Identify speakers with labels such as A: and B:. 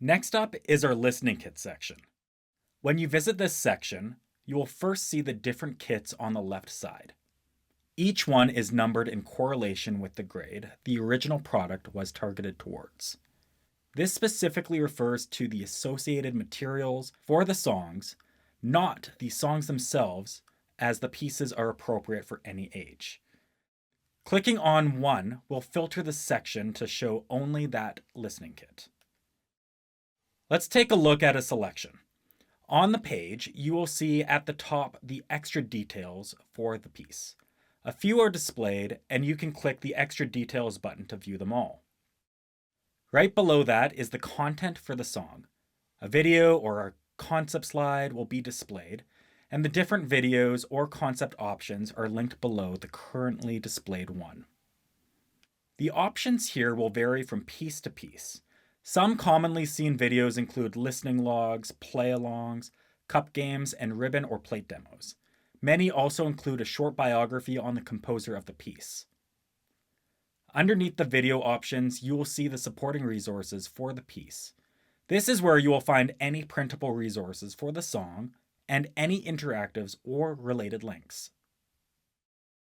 A: Next up is our listening kit section. When you visit this section, you will first see the different kits on the left side. Each one is numbered in correlation with the grade the original product was targeted towards. This specifically refers to the associated materials for the songs, not the songs themselves, as the pieces are appropriate for any age. Clicking on one will filter the section to show only that listening kit. Let's take a look at a selection. On the page, you will see at the top the extra details for the piece. A few are displayed, and you can click the extra details button to view them all. Right below that is the content for the song. A video or a concept slide will be displayed, and the different videos or concept options are linked below the currently displayed one. The options here will vary from piece to piece. Some commonly seen videos include listening logs, play-alongs, cup games, and ribbon or plate demos. Many also include a short biography on the composer of the piece. Underneath the video options, you will see the supporting resources for the piece. This is where you will find any printable resources for the song and any interactives or related links.